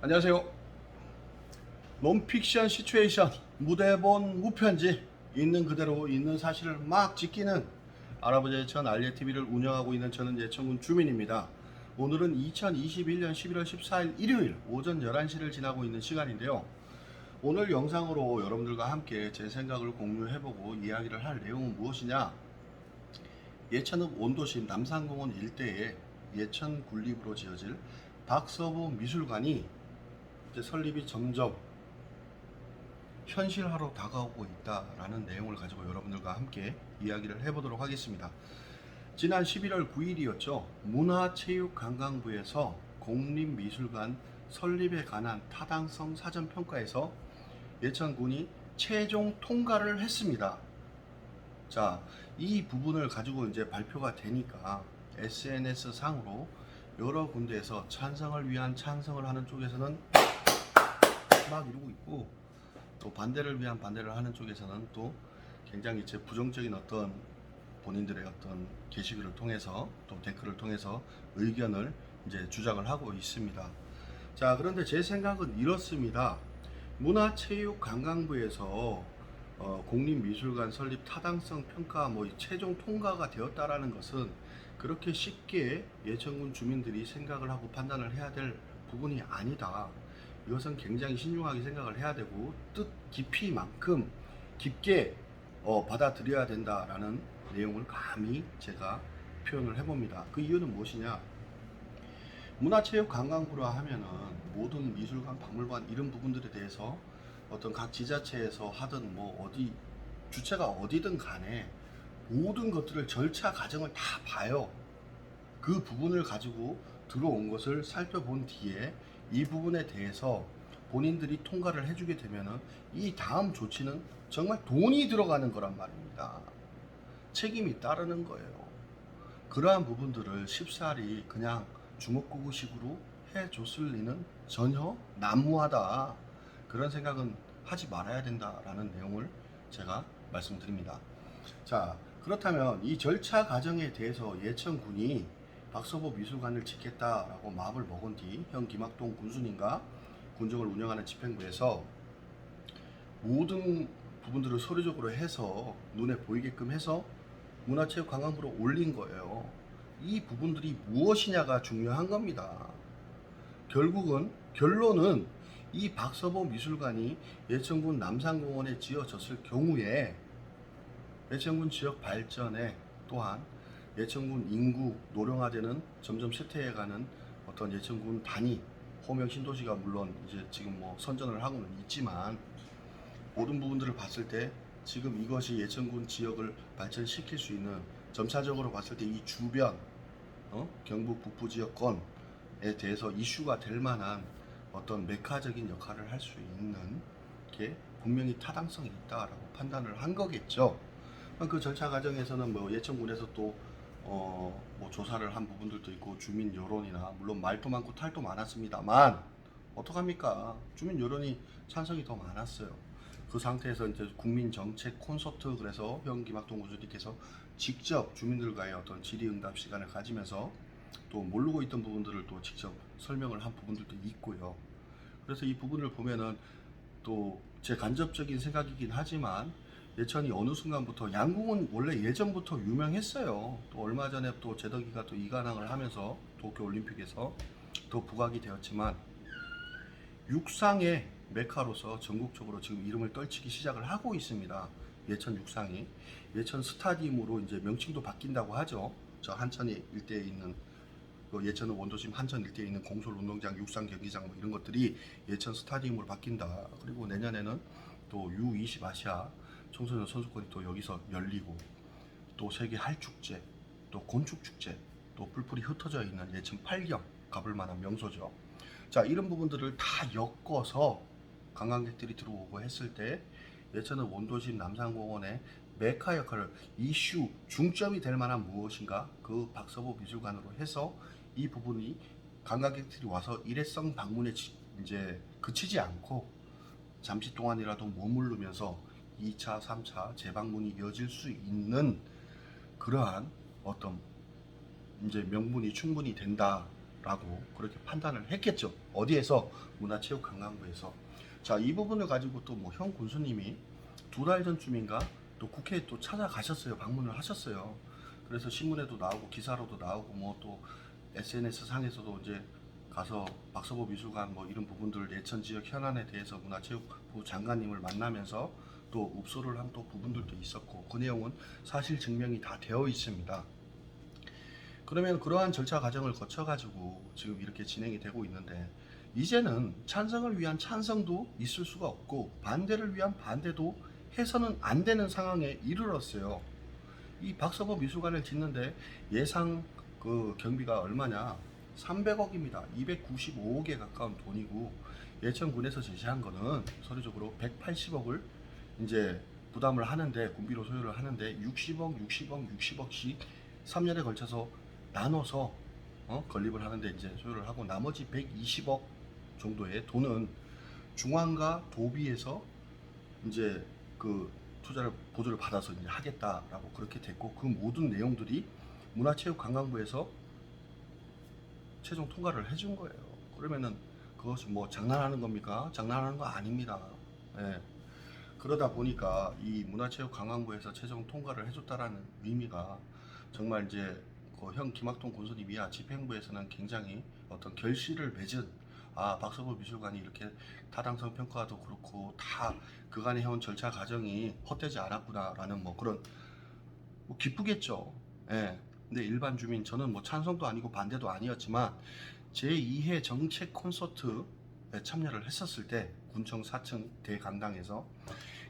안녕하세요. 논픽션 시츄에이션 무대본 무편지 있는 그대로 있는 사실을 막 지키는 할아버지 예천 알예TV를 운영하고 있는 저는 예천군 주민입니다. 오늘은 2021년 11월 14일 일요일 오전 11시를 지나고 있는 시간인데요. 오늘 영상으로 여러분들과 함께 제 생각을 공유해보고 이야기를 할 내용은 무엇이냐, 예천읍 원도심 남산공원 일대에 예천 군립으로 지어질 박서부 미술관이 이제 설립이 점점 현실화로 다가오고 있다라는 내용을 가지고 여러분들과 함께 이야기를 해보도록 하겠습니다. 지난 11월 9일이었죠. 문화체육관광부에서 공립미술관 설립에 관한 타당성 사전평가에서 예천군이 최종 통과를 했습니다. 자, 이 부분을 가지고 이제 발표가 되니까 SNS 상으로 여러 군데에서 찬성을 위한 찬성을 하는 쪽에서는 막 이루고 있고, 또 반대를 위한 반대를 하는 쪽에서는 또 굉장히 이제 부정적인 어떤 본인들의 어떤 게시글을 통해서 또 댓글을 통해서 의견을 이제 주장을 하고 있습니다. 자, 그런데 제 생각은 이렇습니다. 문화체육관광부에서 공립미술관 설립 타당성 평가 최종 통과가 되었다라는 것은 그렇게 쉽게 예천군 주민들이 생각을 하고 판단을 해야 될 부분이 아니다. 이것은 굉장히 신중하게 생각을 해야 되고 뜻 깊이만큼 깊게 받아들여야 된다라는 내용을 감히 제가 표현을 해봅니다. 그 이유는 무엇이냐? 문화체육관광부라 하면은 모든 미술관, 박물관 이런 부분들에 대해서 어떤 각 지자체에서 하든 어디 주체가 어디든 간에 모든 것들을 절차 과정을 다 봐요. 그 부분을 가지고 들어온 것을 살펴본 뒤에 이 부분에 대해서 본인들이 통과를 해주게 되면은 이 다음 조치는 정말 돈이 들어가는 거란 말입니다. 책임이 따르는 거예요. 그러한 부분들을 쉽사리 그냥 주먹구구식으로 해줬을 리는 전혀 난무하다. 그런 생각은 하지 말아야 된다라는 내용을 제가 말씀드립니다. 자, 그렇다면 이 절차 과정에 대해서 예천군이 박서부 미술관을 짓겠다라고 마음을 먹은 뒤 현 김학동 군수님과 군정을 운영하는 집행부에서 모든 부분들을 서류적으로 해서 눈에 보이게끔 해서 문화체육관광부로 올린 거예요. 이 부분들이 무엇이냐가 중요한 겁니다. 결론은 이 박서부 미술관이 예천군 남산공원에 지어졌을 경우에 예천군 지역 발전에, 또한 예천군 인구 노령화되는 점점 쇠퇴해가는 어떤 예천군 단위 호명 신도시가 물론 이제 지금 선전을 하고는 있지만, 모든 부분들을 봤을 때 지금 이것이 예천군 지역을 발전시킬 수 있는, 점차적으로 봤을 때 이 주변 경북 북부 지역권에 대해서 이슈가 될 만한 어떤 메카적인 역할을 할 수 있는 게 분명히 타당성이 있다라고 판단을 한 거겠죠. 그 절차 과정에서는 예천군에서 또 조사를 한 부분들도 있고, 주민 여론이나 물론 말도 많고 탈도 많았습니다만 어떡합니까? 주민 여론이 찬성이 더 많았어요. 그 상태에서 이제 국민정책 콘서트, 그래서 현 김학동 군수님께서 직접 주민들과의 어떤 질의응답 시간을 가지면서 또 모르고 있던 부분들을 또 직접 설명을 한 부분들도 있고요. 그래서 이 부분을 보면은 또 제 간접적인 생각이긴 하지만, 예천이 어느 순간부터, 양궁은 원래 예전부터 유명했어요. 또 얼마 전에 또 제덕이가 또 이관왕을 하면서 도쿄올림픽에서 더 부각이 되었지만, 육상의 메카로서 전국적으로 지금 이름을 떨치기 시작을 하고 있습니다. 예천 육상이 예천 스타디움으로 이제 명칭도 바뀐다고 하죠. 저 한천 일대에 있는 예천은 원도심 한천 일대에 있는 공설 운동장, 육상 경기장 이런 것들이 예천 스타디움으로 바뀐다. 그리고 내년에는 또 U20 아시아 청소년 선수권이 또 여기서 열리고, 또 세계 할축제, 또 곤축축제, 또 뿔뿔이 흩어져 있는 예천 8경 가볼 만한 명소죠. 자, 이런 부분들을 다 엮어서 관광객들이 들어오고 했을 때 예천은 원도심 남산공원의 메카 역할을, 이슈 중점이 될 만한 무엇인가, 그 박서부 미술관으로 해서 이 부분이 관광객들이 와서 일회성 방문에 이제 그치지 않고 잠시 동안이라도 머무르면서 2차, 3차 재방문이 이어질 수 있는 그러한 어떤 이제 명분이 충분히 된다. 라고 그렇게 판단을 했겠죠. 어디에서? 문화체육관광부에서. 자, 이 부분을 가지고 또 뭐 형 군수님이 2달 전쯤인가 또 국회에 또 찾아가셨어요. 방문을 하셨어요. 그래서 신문에도 나오고 기사로도 나오고 뭐 또 SNS 상에서도 이제 가서 박서보 미술관 뭐 이런 부분들 예천 지역 현안에 대해서 문화체육부 장관님을 만나면서 또 읍소를 한 또 부분들도 있었고 그 내용은 사실 증명이 다 되어 있습니다. 그러면 그러한 절차 과정을 거쳐가지고 지금 이렇게 진행이 되고 있는데 이제는 찬성을 위한 찬성도 있을 수가 없고 반대를 위한 반대도 해서는 안 되는 상황에 이르렀어요. 이 박서보 미술관을 짓는데 예상 그 경비가 얼마냐? 300억입니다. 295억에 가까운 돈이고 예천군에서 제시한 거는 서류적으로 180억을 이제 부담을 하는데 군비로 소요를 하는데 60억씩 3년에 걸쳐서 나눠서 건립을 하는데 이제 소요를 하고 나머지 120억 정도의 돈은 중앙과 도비에서 이제 그 투자를 보조를 받아서 이제 하겠다라고 그렇게 됐고 그 모든 내용들이 문화체육관광부에서 최종 통과를 해준 거예요. 그러면은 그것이 뭐 장난하는 겁니까? 장난하는 거 아닙니다. 예. 그러다 보니까 이 문화체육관광부에서 최종 통과를 해줬다라는 의미가 정말 이제 그 형 김학동 군수님이야 집행부에서는 굉장히 어떤 결실을 맺은 박서보 미술관이 이렇게 타당성 평가도 그렇고 다 그간에 해온 절차 과정이 헛되지 않았구나라는 뭐 그런 뭐 기쁘겠죠. 예. 근데 일반 주민 저는 뭐 찬성도 아니고 반대도 아니었지만 제2회 정책 콘서트에 참여를 했었을 때 군청 4층 대강당에서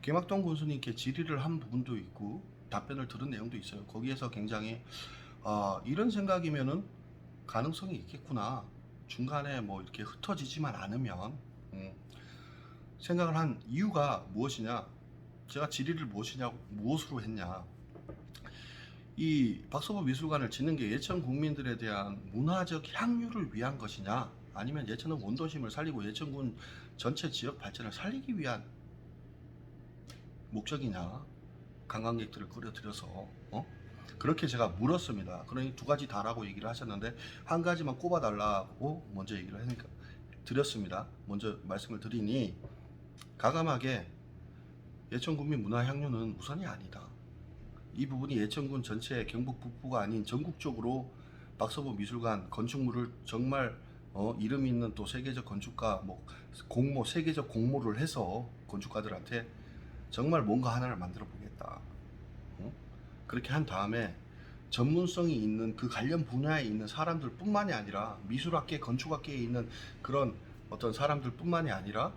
김학동 군수님께 질의를 한 부분도 있고 답변을 들은 내용도 있어요. 거기에서 굉장히 이런 생각이면은 가능성이 있겠구나. 중간에 뭐 이렇게 흩어지지만 않으면 생각을 한 이유가 무엇이냐? 제가 질의를 무엇으로 했냐? 이 박서보 미술관을 짓는 게 예천 국민들에 대한 문화적 향유를 위한 것이냐? 아니면 예천의 원도심을 살리고 예천군 전체 지역 발전을 살리기 위한 목적이냐? 관광객들을 끌어들여서 그렇게 제가 물었습니다. 그러니 두 가지 다라고 얘기를 하셨는데 한 가지만 꼽아달라고 먼저 얘기를 하니까 드렸습니다. 먼저 말씀을 드리니 가감하게 예천군민 문화향유는 우선이 아니다. 이 부분이 예천군 전체 경북 북부가 아닌 전국적으로 박서보 미술관 건축물을 정말 이름 있는 또 세계적 건축가 세계적 공모를 해서 건축가들한테 정말 뭔가 하나를 만들어 보겠다. 그렇게 한 다음에 전문성이 있는 그 관련 분야에 있는 사람들 뿐만이 아니라 미술학계, 건축학계에 있는 그런 어떤 사람들 뿐만이 아니라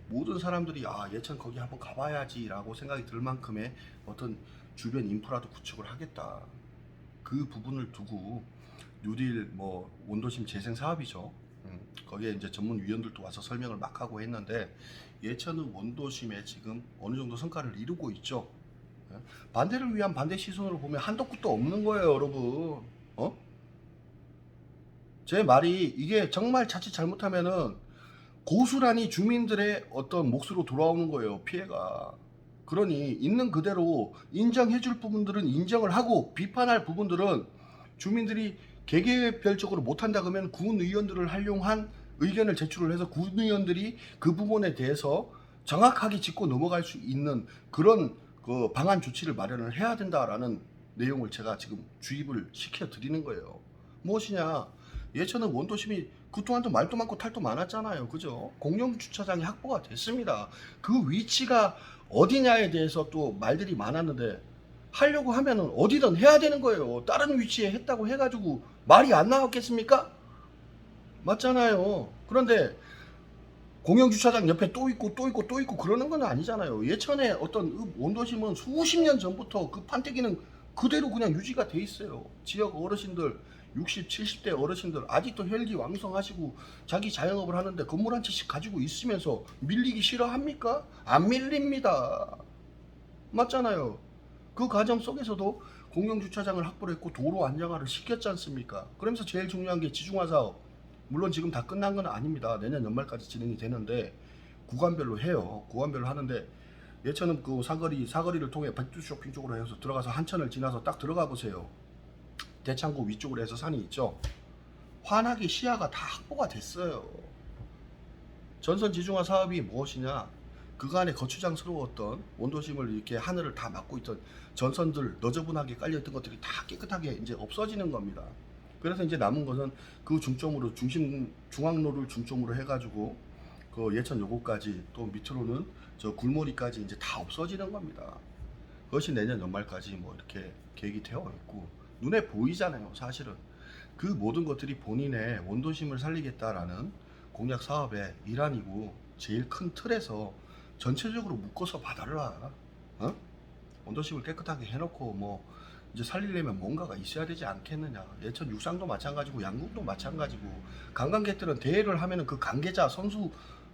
모든 사람들이 예천 거기 한번 가봐야지 라고 생각이 들 만큼의 어떤 주변 인프라도 구축을 하겠다. 그 부분을 두고 뉴딜 원도심 재생 사업이죠. 거기에 이제 전문위원들도 와서 설명을 막 하고 했는데 예천의 원도심에 지금 어느 정도 성과를 이루고 있죠. 반대를 위한 반대 시선으로 보면 한도 끝도 없는 거예요, 여러분. 제 말이 이게 정말 자칫 잘못하면은 고스란히 주민들의 어떤 몫으로 돌아오는 거예요, 피해가. 그러니 있는 그대로 인정해줄 부분들은 인정을 하고 비판할 부분들은 주민들이 개개별적으로 못한다 그러면 군의원들을 활용한 의견을 제출을 해서 군의원들이 그 부분에 대해서 정확하게 짚고 넘어갈 수 있는 그런 그 방안 조치를 마련을 해야 된다라는 내용을 제가 지금 주입을 시켜 드리는 거예요. 무엇이냐? 예천은 원도심이 그동안도 말도 많고 탈도 많았잖아요. 그죠? 공영 주차장이 확보가 됐습니다. 그 위치가 어디냐에 대해서 또 말들이 많았는데 하려고 하면은 어디든 해야 되는 거예요. 다른 위치에 했다고 해가지고 말이 안 나왔겠습니까? 맞잖아요. 그런데 공영주차장 옆에 또 있고 그러는 건 아니잖아요. 예천에 어떤 원도심은 수십 년 전부터 그 판때기는 그대로 그냥 유지가 돼 있어요. 지역 어르신들 60, 70대 어르신들 아직도 혈기왕성하시고 자기 자영업을 하는데 건물 한 채씩 가지고 있으면서 밀리기 싫어합니까? 안 밀립니다. 맞잖아요. 그 과정 속에서도 공영주차장을 확보를 했고 도로 안정화를 시켰지 않습니까? 그러면서 제일 중요한 게 지중화 사업. 물론 지금 다 끝난 건 아닙니다. 내년 연말까지 진행이 되는데 구간별로 해요. 구간별로 하는데 예천은 그 사거리를 통해 백두 쇼핑 쪽으로 해서 들어가서 한천을 지나서 딱 들어가 보세요. 대창고 위쪽으로 해서 산이 있죠. 환하게 시야가 다 확보가 됐어요. 전선 지중화 사업이 무엇이냐? 그간에 거추장스러웠던 원도심을 이렇게 하늘을 다 막고 있던 전선들 너저분하게 깔려있던 것들이 다 깨끗하게 이제 없어지는 겁니다. 그래서 이제 남은 것은 그 중점으로 중앙로를 중점으로 해가지고 그 예천 요거까지 또 밑으로는 저 굴머리까지 이제 다 없어지는 겁니다. 그것이 내년 연말까지 뭐 이렇게 계획이 되어 있고 눈에 보이잖아요. 사실은 그 모든 것들이 본인의 원도심을 살리겠다라는 공약 사업의 일환이고 제일 큰 틀에서 전체적으로 묶어서 봐달라. 어? 원도심을 깨끗하게 해놓고 뭐 이제 살리려면 뭔가가 있어야 되지 않겠느냐. 예천 육상도 마찬가지고 양궁도 마찬가지고 관광객들은 대회를 하면은 그 관계자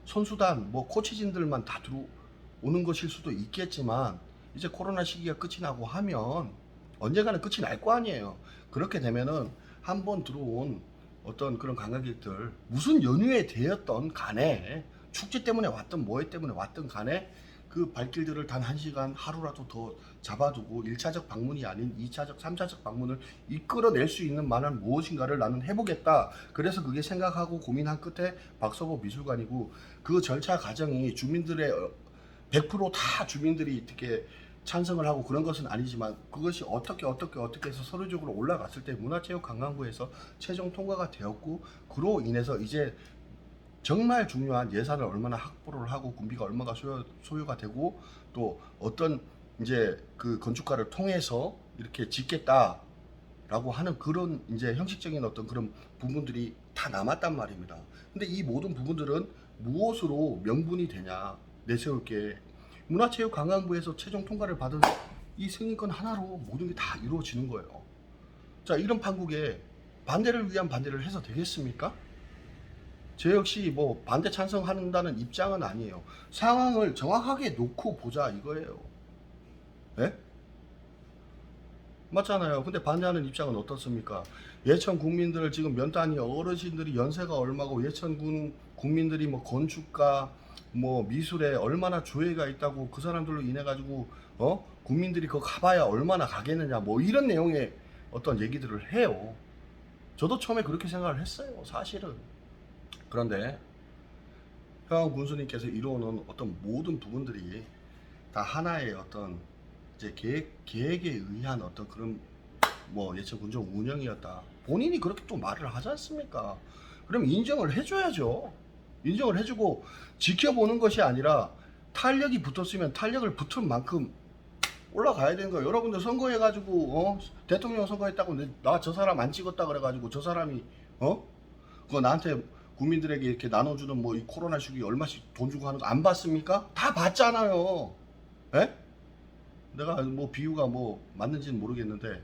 선수단 뭐 코치진들만 다 들어오는 것일 수도 있겠지만 이제 코로나 시기가 끝이 나고 하면 언젠가는 끝이 날 거 아니에요. 그렇게 되면은 한 번 들어온 어떤 그런 관광객들 무슨 연휴에 되었던 간에 축제 때문에 왔던 뭐에 때문에 왔던 간에 그 발길들을 단 1시간 하루라도 더 잡아두고 1차적 방문이 아닌 2차적 3차적 방문을 이끌어낼 수 있는 만한 무엇인가를 나는 해보겠다. 그래서 그게 생각하고 고민한 끝에 박서보 미술관이고 그 절차 과정이 주민들의 100%다 주민들이 이렇게 찬성을 하고 그런 것은 아니지만 그것이 어떻게 해서 서류적으로 올라갔을 때 문화체육관광부에서 최종 통과가 되었고 그로 인해서 이제 정말 중요한 예산을 얼마나 확보를 하고 군비가 얼마가 소요가 되고 또 어떤 이제 그 건축가를 통해서 이렇게 짓겠다라고 하는 그런 이제 형식적인 어떤 그런 부분들이 다 남았단 말입니다. 근데 이 모든 부분들은 무엇으로 명분이 되냐 내세울 게 문화체육관광부에서 최종 통과를 받은 이 승인권 하나로 모든 게 다 이루어지는 거예요. 자, 이런 판국에 반대를 위한 반대를 해서 되겠습니까? 저 역시 뭐 반대 찬성한다는 입장은 아니에요. 상황을 정확하게 놓고 보자 이거예요. 예? 맞잖아요. 근데 반대하는 입장은 어떻습니까? 예천 국민들 지금 면단위 어르신들이 연세가 얼마고 예천 국민들이 뭐 건축가 뭐 미술에 얼마나 조예가 있다고 그 사람들로 인해 가지고 국민들이 그거 가봐야 얼마나 가겠느냐 뭐 이런 내용의 어떤 얘기들을 해요. 저도 처음에 그렇게 생각을 했어요. 사실은. 그런데 평양 군수님께서 이루어놓은 어떤 모든 부분들이 다 하나의 어떤 이제 계획에 의한 어떤 그런 뭐 예천 군정 운영이었다. 본인이 그렇게 또 말을 하지 않습니까? 그럼 인정을 해줘야죠. 인정을 해주고 지켜보는 것이 아니라 탄력이 붙었으면 탄력을 붙은 만큼 올라가야 되는 거예요. 여러분들 선거해가지고 대통령 선거했다고 나 저 사람 안 찍었다 그래가지고 저 사람이 그거 나한테 국민들에게 이렇게 나눠주는 뭐 이 코로나 시기 얼마씩 돈 주고 하는 거 안 봤습니까? 다 봤잖아요. 에? 내가 뭐 비유가 뭐 맞는지는 모르겠는데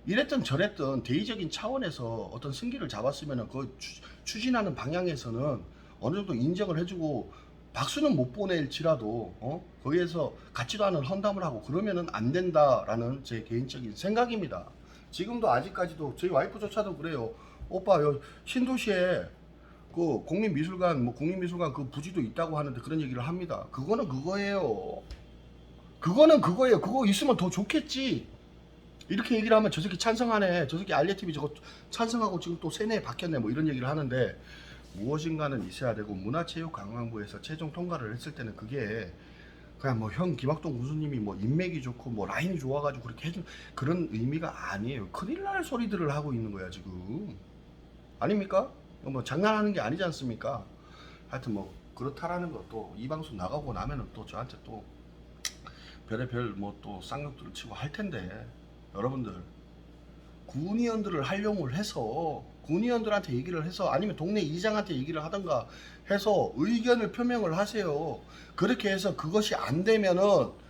이랬든 저랬든 대의적인 차원에서 어떤 승기를 잡았으면 그 추진하는 방향에서는 어느 정도 인정을 해주고 박수는 못 보낼지라도 거기에서 같지도 않은 헌담을 하고 그러면은 안 된다라는 제 개인적인 생각입니다. 지금도 아직까지도 저희 와이프조차도 그래요. 오빠 신도시에 그 국립미술관 그 부지도 있다고 하는데 그런 얘기를 합니다. 그거는 그거예요. 그거는 그거예요. 그거 있으면 더 좋겠지. 이렇게 얘기를 하면 저 새끼 찬성하네. 저 새끼 알레TV 저거 찬성하고 지금 또 세뇌에 박혔네. 뭐 이런 얘기를 하는데 무엇인가는 있어야 되고 문화체육관광부에서 최종 통과를 했을 때는 그게 그냥 뭐 형 김학동 군수님이 뭐 인맥이 좋고 뭐 라인이 좋아가지고 그렇게 해준 그런 의미가 아니에요. 큰일 날 소리들을 하고 있는 거야 지금. 아닙니까? 뭐 장난하는 게 아니지 않습니까? 하여튼 뭐 그렇다라는 것도 이 방송 나가고 나면은 또 저한테 또 별의별 뭐 또 쌍욕들을 치고 할 텐데 여러분들 군의원들을 활용을 해서 군의원들한테 얘기를 해서 아니면 동네 이장한테 얘기를 하던가 해서 의견을 표명을 하세요. 그렇게 해서 그것이 안 되면은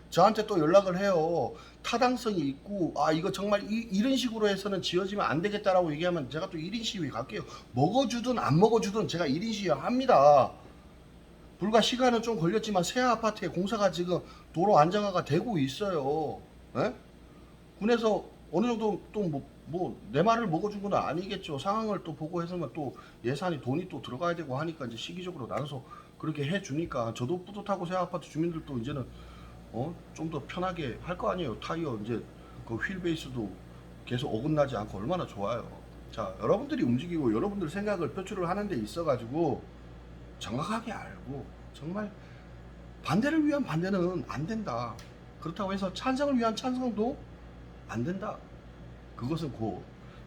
저한테 또 연락을 해요. 타당성이 있고 이거 정말 이런 식으로 해서는 지어지면 안 되겠다라고 얘기하면 제가 또 1인 시위 갈게요. 먹어주든 안 먹어주든 제가 1인 시위 합니다. 불과 시간은 좀 걸렸지만 새 아파트에 공사가 지금 도로 안정화가 되고 있어요. 에? 군에서 어느 정도 또 내 말을 먹어준 건 아니겠죠. 상황을 또 보고 해서만 또 예산이 돈이 또 들어가야 되고 하니까 이제 시기적으로 나눠서 그렇게 해주니까 저도 뿌듯하고 새 아파트 주민들도 이제는 좀 더 편하게 할 거 아니에요. 타이어 이제 그 휠 베이스도 계속 어긋나지 않고 얼마나 좋아요. 자, 여러분들이 움직이고 여러분들 생각을 표출을 하는 데 있어가지고 정확하게 알고 정말 반대를 위한 반대는 안 된다. 그렇다고 해서 찬성을 위한 찬성도 안 된다. 그것은 곧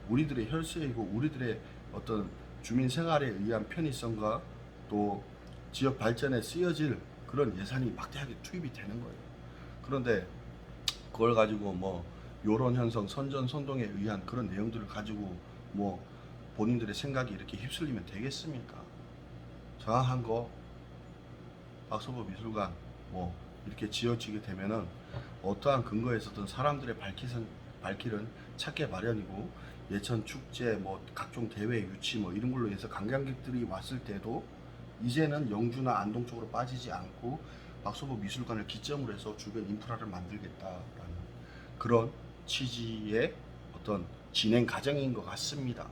우리들의 혈세이고 우리들의 어떤 주민 생활에 의한 편의성과 또 지역 발전에 쓰여질 그런 예산이 막대하게 투입이 되는 거예요. 그런데 그걸 가지고 뭐 요론 형성, 선전, 선동에 의한 그런 내용들을 가지고 뭐 본인들의 생각이 이렇게 휩쓸리면 되겠습니까? 정확한 거 박서보 미술관 뭐 이렇게 지어지게 되면은 어떠한 근거에서든 사람들의 발길은 찾게 마련이고 예천 축제 뭐 각종 대회 유치 뭐 이런 걸로 해서 관광객들이 왔을 때도 이제는 영주나 안동 쪽으로 빠지지 않고 박서보 미술관을 기점으로 해서 주변 인프라를 만들겠다라는 그런 취지의 어떤 진행 과정인 것 같습니다.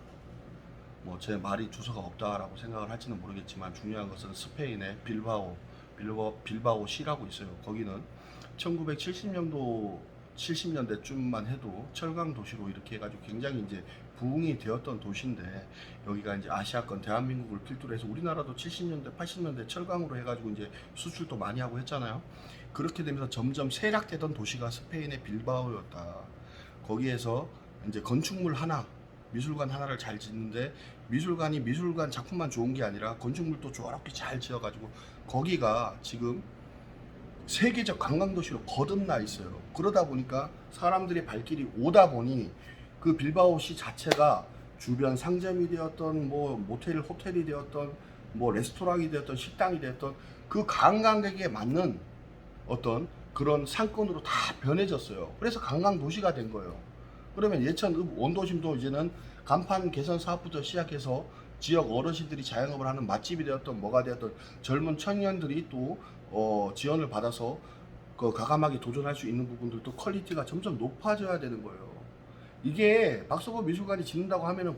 뭐 제 말이 주소가 없다라고 생각을 할지는 모르겠지만 중요한 것은 스페인의 빌바오 시라고 있어요. 거기는 1970년도 70년대쯤만 해도 철강 도시로 이렇게 해가지고 굉장히 이제 부흥이 되었던 도시인데 여기가 이제 아시아권 대한민국을 필두로 해서 우리나라도 70년대 80년대 철강으로 해가지고 이제 수출도 많이 하고 했잖아요. 그렇게 되면서 점점 쇠락되던 도시가 스페인의 빌바오였다. 거기에서 이제 건축물 하나 미술관 하나를 잘 짓는데 미술관이 미술관 작품만 좋은 게 아니라 건축물도 저렇게 잘 지어가지고 거기가 지금 세계적 관광도시로 거듭나 있어요. 그러다 보니까 사람들의 발길이 오다 보니 그 빌바오시 자체가 주변 상점이 되었던 뭐 모텔, 호텔이 되었던 뭐 레스토랑이 되었던 식당이 되었던 그 관광객에 맞는 어떤 그런 상권으로 다 변해졌어요. 그래서 관광도시가 된 거예요. 그러면 예천 원도심도 이제는 간판 개선 사업부터 시작해서 지역 어르신들이 자영업을 하는 맛집이 되었던 뭐가 되었던 젊은 청년들이 또 지원을 받아서 그 과감하게 도전할 수 있는 부분들도 퀄리티가 점점 높아져야 되는 거예요. 이게 박서보 미술관이 짓는다고 하면은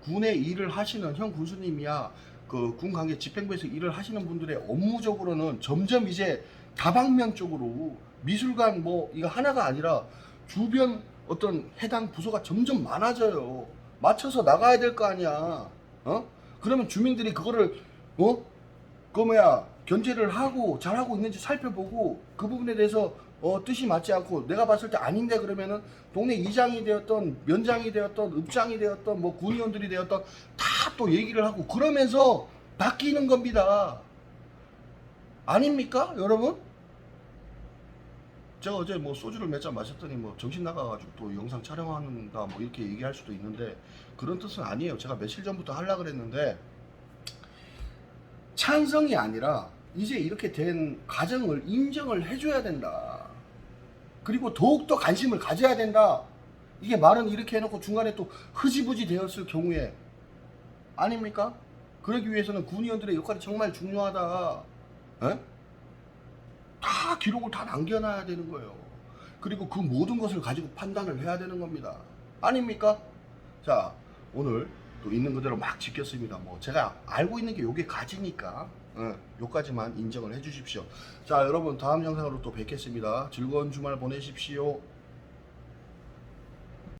군에 일을 하시는 형 군수님이야 그 군관계 집행부에서 일을 하시는 분들의 업무적으로는 점점 이제 다방면적으로 미술관 뭐 이거 하나가 아니라 주변 어떤 해당 부서가 점점 많아져요. 맞춰서 나가야 될 거 아니야. 그러면 주민들이 그거를 견제를 하고 잘하고 있는지 살펴보고 그 부분에 대해서 뜻이 맞지 않고 내가 봤을 때 아닌데 그러면은 동네 이장이 되었던 면장이 되었던 읍장이 되었던 뭐 군의원들이 되었던 다 또 얘기를 하고 그러면서 바뀌는 겁니다. 아닙니까 여러분? 제가 어제 뭐 소주를 몇 잔 마셨더니 뭐 정신 나가가지고 또 영상 촬영한다 뭐 이렇게 얘기할 수도 있는데 그런 뜻은 아니에요. 제가 며칠 전부터 하려고 그랬는데 찬성이 아니라 이제 이렇게 된 과정을 인정을 해줘야 된다. 그리고 더욱더 관심을 가져야 된다. 이게 말은 이렇게 해놓고 중간에 또 흐지부지 되었을 경우에 아닙니까? 그러기 위해서는 군의원들의 역할이 정말 중요하다. 에? 다 기록을 다 남겨놔야 되는 거예요. 그리고 그 모든 것을 가지고 판단을 해야 되는 겁니다. 아닙니까? 자, 오늘 또 있는 그대로 막 지켰습니다. 뭐 제가 알고 있는 게 요게 가지니까 요까지만 인정을 해 주십시오. 자, 여러분 다음 영상으로 또 뵙겠습니다. 즐거운 주말 보내십시오.